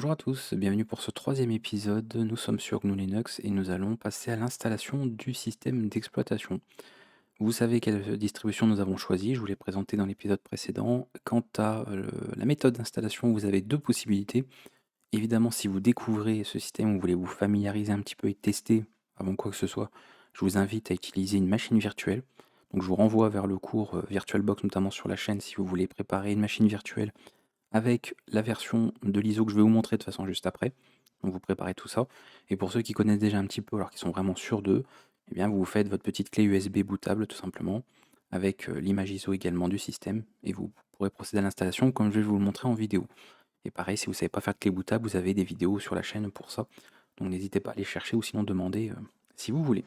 Bonjour à tous, bienvenue pour ce troisième épisode. Nous sommes sur GNU Linux et nous allons passer à l'installation du système d'exploitation. Vous savez quelle distribution nous avons choisi, je vous l'ai présenté dans l'épisode précédent. Quant à la méthode d'installation, vous avez deux possibilités. Évidemment, si vous découvrez ce système, vous voulez vous familiariser un petit peu et tester avant quoi que ce soit, je vous invite à utiliser une machine virtuelle. Donc je vous renvoie vers le cours VirtualBox, notamment sur la chaîne, si vous voulez préparer une machine virtuelle avec la version de l'ISO que je vais vous montrer de toute façon juste après. Donc vous préparez tout ça. Et pour ceux qui connaissent déjà un petit peu, alors qu'ils sont vraiment sûrs d'eux, eh bien vous faites votre petite clé USB bootable tout simplement, avec l'image ISO également du système, et vous pourrez procéder à l'installation comme je vais vous le montrer en vidéo. Et pareil, si vous ne savez pas faire de clé bootable, vous avez des vidéos sur la chaîne pour ça. Donc n'hésitez pas à les chercher ou sinon demandez si vous voulez.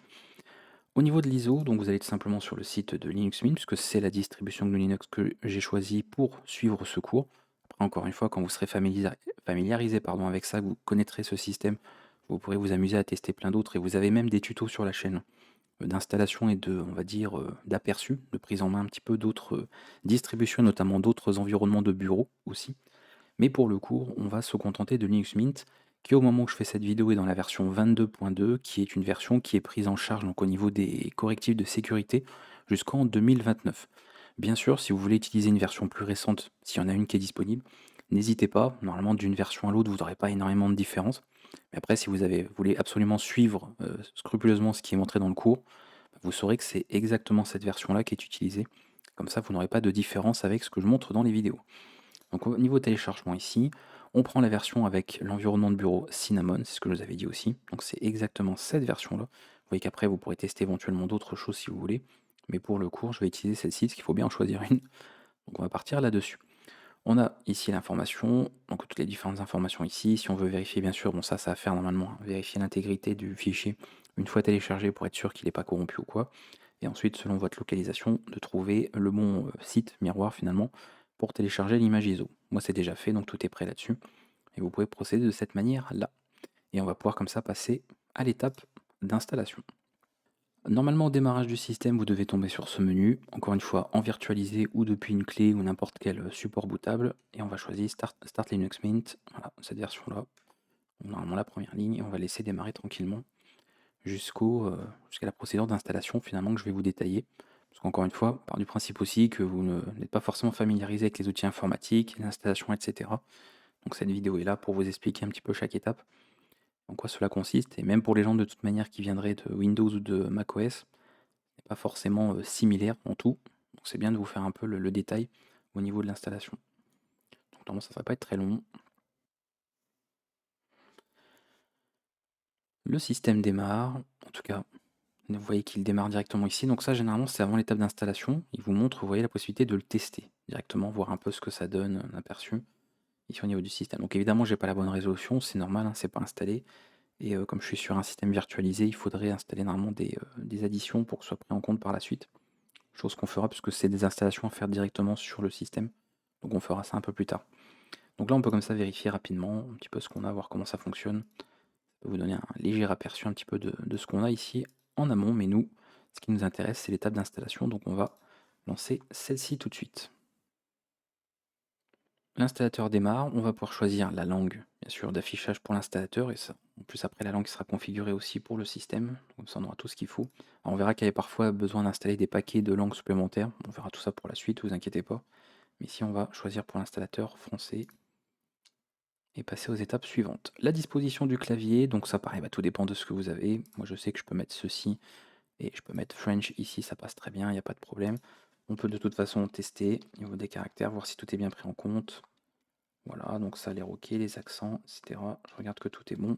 Au niveau de l'ISO, donc vous allez tout simplement sur le site de Linux Mint, puisque c'est la distribution GNU Linux que j'ai choisie pour suivre ce cours. Après, encore une fois, quand vous serez familiarisé avec ça, que vous connaîtrez ce système, vous pourrez vous amuser à tester plein d'autres, et vous avez même des tutos sur la chaîne d'installation et de, on va dire, d'aperçu, de prise en main un petit peu d'autres distributions, notamment d'autres environnements de bureau aussi. Mais pour le cours, on va se contenter de Linux Mint, qui au moment où je fais cette vidéo est dans la version 22.2, qui est une version qui est prise en charge donc, au niveau des correctifs de sécurité jusqu'en 2029. Bien sûr, si vous voulez utiliser une version plus récente, s'il y en a une qui est disponible, n'hésitez pas. Normalement, d'une version à l'autre, vous n'aurez pas énormément de différence. Mais après, si vous voulez absolument suivre scrupuleusement ce qui est montré dans le cours, vous saurez que c'est exactement cette version-là qui est utilisée. Comme ça, vous n'aurez pas de différence avec ce que je montre dans les vidéos. Donc au niveau téléchargement ici, on prend la version avec l'environnement de bureau Cinnamon, c'est ce que je vous avais dit aussi. Donc c'est exactement cette version-là. Vous voyez qu'après vous pourrez tester éventuellement d'autres choses si vous voulez. Mais pour le cours, je vais utiliser celle-ci, parce qu'il faut bien en choisir une. Donc on va partir là-dessus. On a ici l'information, donc toutes les différentes informations ici. Si on veut vérifier, bien sûr, bon ça va faire normalement, hein, vérifier l'intégrité du fichier une fois téléchargé pour être sûr qu'il n'est pas corrompu ou quoi. Et ensuite, selon votre localisation, de trouver le bon site miroir finalement pour télécharger l'image ISO. Moi c'est déjà fait, donc tout est prêt là-dessus. Et vous pouvez procéder de cette manière-là. Et on va pouvoir comme ça passer à l'étape d'installation. Normalement, au démarrage du système, vous devez tomber sur ce menu, encore une fois en virtualisé ou depuis une clé ou n'importe quel support bootable, et on va choisir Start Linux Mint, voilà, cette version-là, normalement la première ligne, et on va laisser démarrer tranquillement jusqu'à la procédure d'installation finalement que je vais vous détailler. Parce qu'encore une fois, part du principe aussi que vous n'êtes pas forcément familiarisé avec les outils informatiques, l'installation, etc. Donc cette vidéo est là pour vous expliquer un petit peu chaque étape en quoi cela consiste, et même pour les gens de toute manière qui viendraient de Windows ou de macOS, n'est pas forcément similaire en tout. Donc c'est bien de vous faire un peu le détail au niveau de l'installation. Donc normalement ça ne devrait pas être très long. Le système démarre, en tout cas vous voyez qu'il démarre directement ici. Donc ça généralement c'est avant l'étape d'installation. Il vous montre, vous voyez, la possibilité de le tester directement, voir un peu ce que ça donne, un aperçu ici au niveau du système. Donc évidemment j'ai pas la bonne résolution, c'est normal, hein, c'est pas installé. Et comme je suis sur un système virtualisé, il faudrait installer normalement des additions pour que ce soit pris en compte par la suite. Chose qu'on fera puisque c'est des installations à faire directement sur le système. Donc on fera ça un peu plus tard. Donc là on peut comme ça vérifier rapidement un petit peu ce qu'on a, voir comment ça fonctionne. Ça peut vous donner un léger aperçu un petit peu de ce qu'on a ici en amont, mais nous, ce qui nous intéresse, c'est l'étape d'installation, donc on va lancer celle-ci tout de suite. L'installateur démarre, on va pouvoir choisir la langue, bien sûr, d'affichage pour l'installateur, et ça, en plus après la langue sera configurée aussi pour le système, comme ça on aura tout ce qu'il faut. Alors, on verra qu'il y avait parfois besoin d'installer des paquets de langues supplémentaires, on verra tout ça pour la suite, vous inquiétez pas. Mais ici on va choisir pour l'installateur français, et passer aux étapes suivantes. La disposition du clavier, donc ça pareil, tout dépend de ce que vous avez. Moi je sais que je peux mettre ceci, et je peux mettre French ici, ça passe très bien, il n'y a pas de problème. On peut de toute façon tester au niveau des caractères, voir si tout est bien pris en compte. Voilà, donc ça a l'air ok, les accents, etc. Je regarde que tout est bon.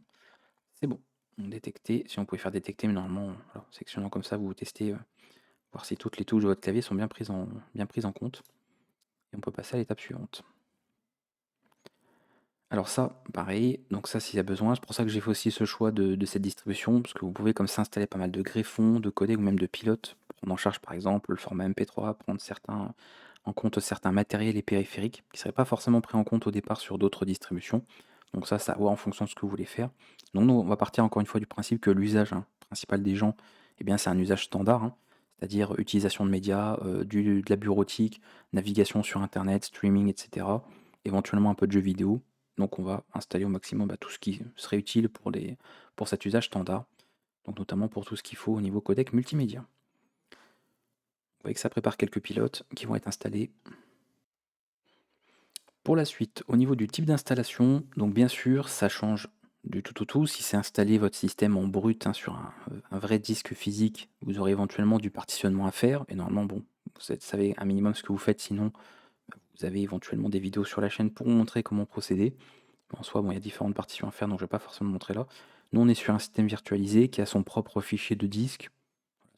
C'est bon. Détecter, si on pouvait faire détecter, mais normalement, voilà, sectionnant comme ça, vous testez, voir si toutes les touches de votre clavier sont bien prises en compte. Et on peut passer à l'étape suivante. Alors ça, pareil, donc ça s'il y a besoin, c'est pour ça que j'ai fait aussi ce choix de cette distribution, parce que vous pouvez comme ça installer pas mal de greffons, de codecs ou même de pilotes, pour prendre en charge par exemple le format MP3, prendre en compte certains matériels et périphériques, qui ne seraient pas forcément pris en compte au départ sur d'autres distributions. Donc ça à voir en fonction de ce que vous voulez faire. Donc nous, on va partir encore une fois du principe que l'usage principal des gens, eh bien c'est un usage standard, c'est-à-dire utilisation de médias, de la bureautique, navigation sur internet, streaming, etc. Éventuellement un peu de jeux vidéo, Donc on va installer au maximum tout ce qui serait utile pour cet usage standard, donc notamment pour tout ce qu'il faut au niveau codec multimédia. Vous voyez que ça prépare quelques pilotes qui vont être installés. Pour la suite, au niveau du type d'installation, donc bien sûr, ça change du tout au tout. Si c'est installé votre système en brut sur un vrai disque physique, vous aurez éventuellement du partitionnement à faire. Et normalement, bon, savez un minimum ce que vous faites, sinon vous avez éventuellement des vidéos sur la chaîne pour vous montrer comment procéder. En soi, bon, il y a différentes partitions à faire, donc je ne vais pas forcément montrer là. Nous, on est sur un système virtualisé qui a son propre fichier de disque,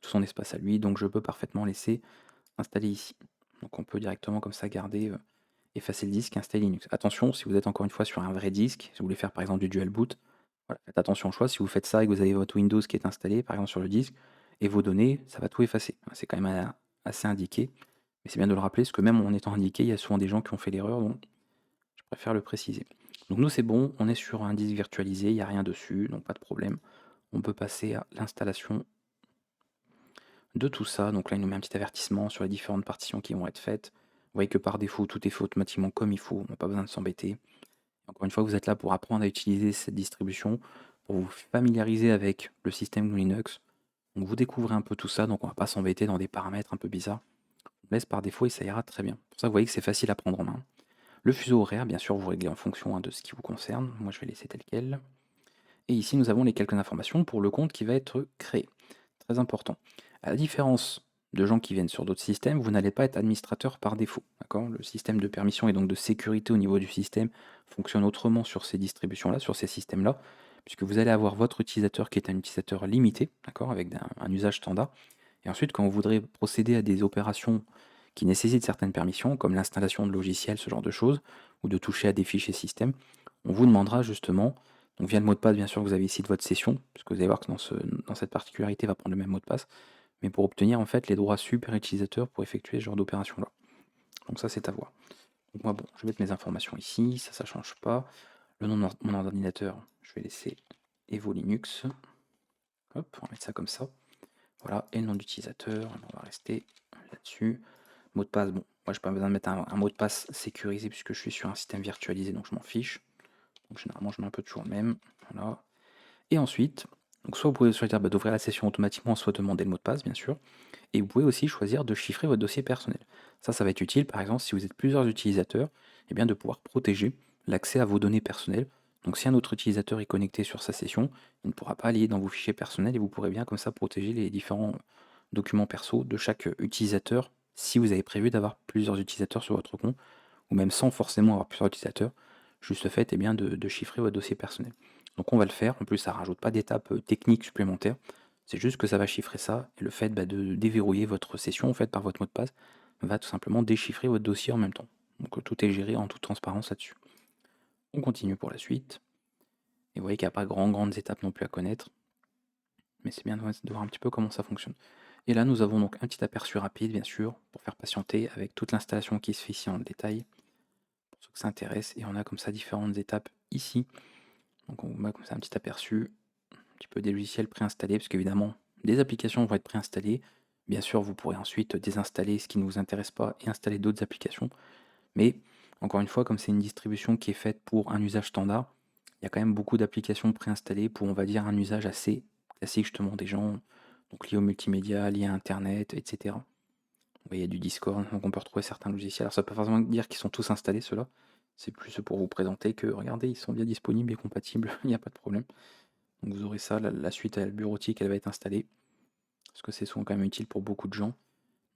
tout son espace à lui, donc je peux parfaitement laisser installer ici. Donc on peut directement comme ça garder, effacer le disque et installer Linux. Attention, si vous êtes encore une fois sur un vrai disque, si vous voulez faire par exemple du dual boot, voilà, faites attention au choix. Si vous faites ça et que vous avez votre Windows qui est installé, par exemple sur le disque, et vos données, ça va tout effacer. C'est quand même assez indiqué, mais c'est bien de le rappeler, parce que même en étant indiqué, il y a souvent des gens qui ont fait l'erreur, donc je préfère le préciser. Donc nous c'est bon, on est sur un disque virtualisé, il n'y a rien dessus, donc pas de problème. On peut passer à l'installation de tout ça. Donc là il nous met un petit avertissement sur les différentes partitions qui vont être faites. Vous voyez que par défaut tout est fait automatiquement comme il faut, on n'a pas besoin de s'embêter. Encore une fois, vous êtes là pour apprendre à utiliser cette distribution, pour vous familiariser avec le système GNU Linux. Donc vous découvrez un peu tout ça, donc on ne va pas s'embêter dans des paramètres un peu bizarres. On laisse par défaut et ça ira très bien. Pour ça, vous voyez que c'est facile à prendre en main. Le fuseau horaire, bien sûr, vous réglez en fonction de ce qui vous concerne. Moi, je vais laisser tel quel. Et ici, nous avons les quelques informations pour le compte qui va être créé. Très important. À la différence de gens qui viennent sur d'autres systèmes, vous n'allez pas être administrateur par défaut. D'accord ? Le système de permission et donc de sécurité au niveau du système fonctionne autrement sur ces distributions-là, sur ces systèmes-là, puisque vous allez avoir votre utilisateur qui est un utilisateur limité, d'accord, avec un usage standard. Et ensuite, quand vous voudrez procéder à des opérations qui nécessitent certaines permissions, comme l'installation de logiciels, ce genre de choses, ou de toucher à des fichiers système, on vous demandera justement, donc via le mot de passe bien sûr que vous avez ici de votre session, parce que vous allez voir que dans cette particularité, il va prendre le même mot de passe, mais pour obtenir en fait les droits super utilisateurs pour effectuer ce genre d'opération là. Donc ça c'est à voir. Donc moi bon, je vais mettre mes informations ici, ça change pas. Le nom de mon ordinateur, je vais laisser Evo Linux. Hop, on va mettre ça comme ça. Voilà, et le nom d'utilisateur, on va rester là-dessus. Mot de passe, bon, moi j'ai pas besoin de mettre un mot de passe sécurisé puisque je suis sur un système virtualisé, donc je m'en fiche. Donc généralement je mets un peu toujours le même. Voilà. Et ensuite, donc soit vous pouvez choisir d'ouvrir la session automatiquement, soit demander le mot de passe, bien sûr. Et vous pouvez aussi choisir de chiffrer votre dossier personnel. Ça va être utile, par exemple, si vous êtes plusieurs utilisateurs, et bien de pouvoir protéger l'accès à vos données personnelles. Donc si un autre utilisateur est connecté sur sa session, il ne pourra pas aller dans vos fichiers personnels et vous pourrez bien comme ça protéger les différents documents perso de chaque utilisateur si vous avez prévu d'avoir plusieurs utilisateurs sur votre compte, ou même sans forcément avoir plusieurs utilisateurs, juste le fait bien, de chiffrer votre dossier personnel. Donc on va le faire, en plus ça ne rajoute pas d'étapes techniques supplémentaires, c'est juste que ça va chiffrer ça, et le fait de déverrouiller votre session en fait, par votre mot de passe va tout simplement déchiffrer votre dossier en même temps. Donc tout est géré en toute transparence là-dessus. On continue pour la suite. Et vous voyez qu'il n'y a pas grandes étapes non plus à connaître, mais c'est bien de voir un petit peu comment ça fonctionne. Et là nous avons donc un petit aperçu rapide bien sûr, pour faire patienter avec toute l'installation qui se fait ici en détail, pour ceux que ça intéresse, et on a comme ça différentes étapes ici. Donc on met comme ça un petit aperçu, un petit peu des logiciels préinstallés, parce qu'évidemment, des applications vont être préinstallées. Bien sûr, vous pourrez ensuite désinstaller ce qui ne vous intéresse pas et installer d'autres applications. Mais encore une fois, comme c'est une distribution qui est faite pour un usage standard, il y a quand même beaucoup d'applications préinstallées pour, on va dire, un usage assez classique justement des gens, donc liés au multimédia, liés à Internet, etc. Vous voyez, il y a du Discord, donc on peut retrouver certains logiciels. Alors ça ne veut pas forcément dire qu'ils sont tous installés, ceux-là. C'est plus pour vous présenter que, regardez, ils sont bien disponibles et compatibles, il n'y a pas de problème. Donc vous aurez ça, la suite à la bureautique, elle va être installée, parce que c'est souvent quand même utile pour beaucoup de gens.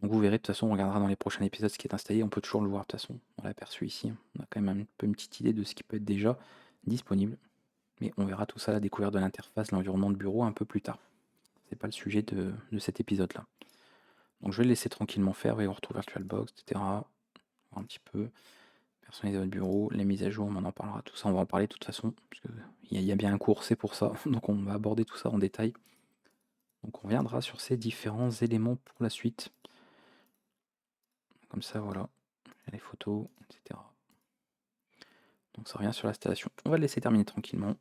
Donc vous verrez, de toute façon, on regardera dans les prochains épisodes ce qui est installé, on peut toujours le voir de toute façon, on l'a aperçu ici. On a quand même un peu une petite idée de ce qui peut être déjà disponible, mais on verra tout ça, la découverte de l'interface, l'environnement de bureau un peu plus tard. C'est pas le sujet de cet épisode-là. Donc je vais le laisser tranquillement faire, on retrouve VirtualBox, etc. Voir un petit peu. Personnaliser votre bureau, les mises à jour, on en parlera, tout ça, on va en parler de toute façon, parce qu'il y a bien un cours, c'est pour ça, donc on va aborder tout ça en détail. Donc on reviendra sur ces différents éléments pour la suite. Comme ça, voilà, les photos, etc. Donc ça revient sur l'installation. On va le laisser terminer tranquillement.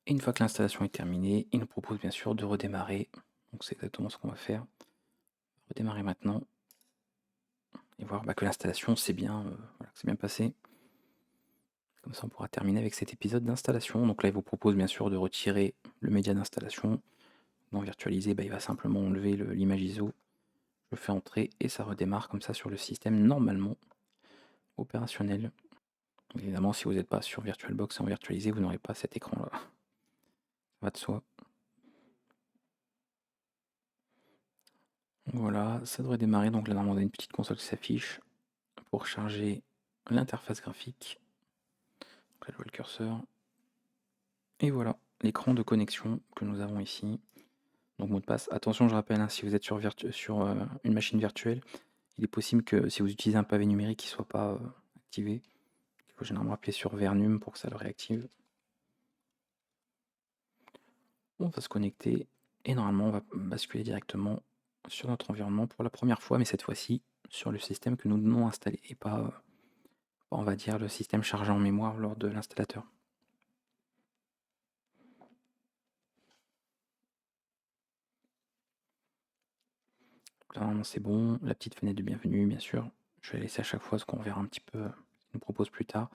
Et une fois que l'installation est terminée, il nous propose bien sûr de redémarrer. Donc c'est exactement ce qu'on va faire. Redémarrer maintenant. Et voir que l'installation c'est bien, voilà, c'est bien passé. Comme ça, on pourra terminer avec cet épisode d'installation. Donc là, il vous propose bien sûr de retirer le média d'installation. Dans virtualiser, il va simplement enlever l'image ISO. Je fais entrer et ça redémarre comme ça sur le système normalement opérationnel. Évidemment, si vous n'êtes pas sur VirtualBox et en virtualisé, vous n'aurez pas cet écran-là. Ça va de soi. Voilà, ça devrait démarrer. Donc là, normalement, on a une petite console qui s'affiche pour charger l'interface graphique. Donc là, je vois le curseur. Et voilà, l'écran de connexion que nous avons ici. Donc mot de passe. Attention, je rappelle, si vous êtes sur une machine virtuelle, il est possible que si vous utilisez un pavé numérique qui ne soit pas activé, il faut généralement appuyer sur Vernum pour que ça le réactive. On va se connecter et normalement on va basculer directement sur notre environnement pour la première fois, mais cette fois-ci sur le système que nous venons installer et pas, on va dire, le système chargé en mémoire lors de l'installateur. Là, normalement c'est bon, la petite fenêtre de bienvenue bien sûr, je vais la laisser à chaque fois ce qu'on verra un petit peu ce qu'il nous propose plus tard.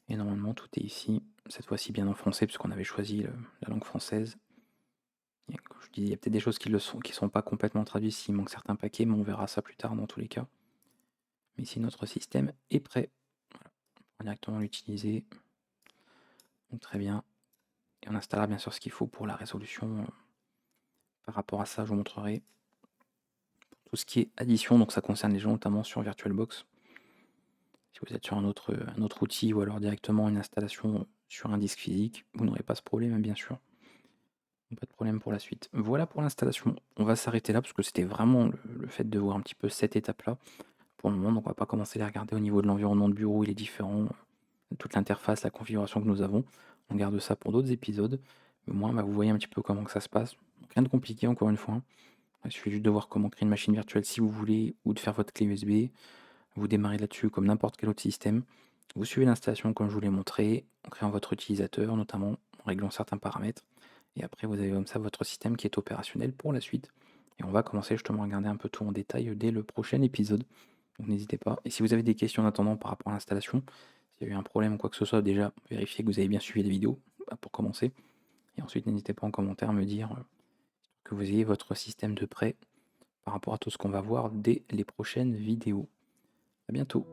Et normalement tout est ici, cette fois-ci bien en français puisqu'on avait choisi la langue française. Comme je dis, il y a peut-être des choses qui ne sont pas complètement traduites s'il manque certains paquets, mais on verra ça plus tard dans tous les cas. Mais ici notre système est prêt. Voilà. On va directement l'utiliser. Donc très bien. Et on installera bien sûr ce qu'il faut pour la résolution. Par rapport à ça, je vous montrerai. Pour tout ce qui est addition, donc ça concerne les gens notamment sur VirtualBox. Si vous êtes sur un autre outil ou alors directement une installation sur un disque physique, vous n'aurez pas ce problème bien sûr. Pas de problème pour la suite. Voilà pour l'installation. On va s'arrêter là parce que c'était vraiment le fait de voir un petit peu cette étape-là pour le moment. Donc on va pas commencer à les regarder au niveau de l'environnement de bureau, il est différent. Toute l'interface, la configuration que nous avons. On garde ça pour d'autres épisodes. Mais au moins, vous voyez un petit peu comment que ça se passe. Donc, rien de compliqué encore une fois. Il suffit juste de voir comment créer une machine virtuelle si vous voulez ou de faire votre clé USB. Vous démarrez là-dessus comme n'importe quel autre système. Vous suivez l'installation comme je vous l'ai montré, en créant votre utilisateur, notamment en réglant certains paramètres. Et après, vous avez comme ça votre système qui est opérationnel pour la suite. Et on va commencer justement à regarder un peu tout en détail dès le prochain épisode. Donc n'hésitez pas. Et si vous avez des questions en attendant par rapport à l'installation, s'il y a eu un problème ou quoi que ce soit, déjà vérifiez que vous avez bien suivi la vidéo pour commencer. Et ensuite, n'hésitez pas en commentaire à me dire que vous ayez votre système de prêt par rapport à tout ce qu'on va voir dès les prochaines vidéos. A bientôt.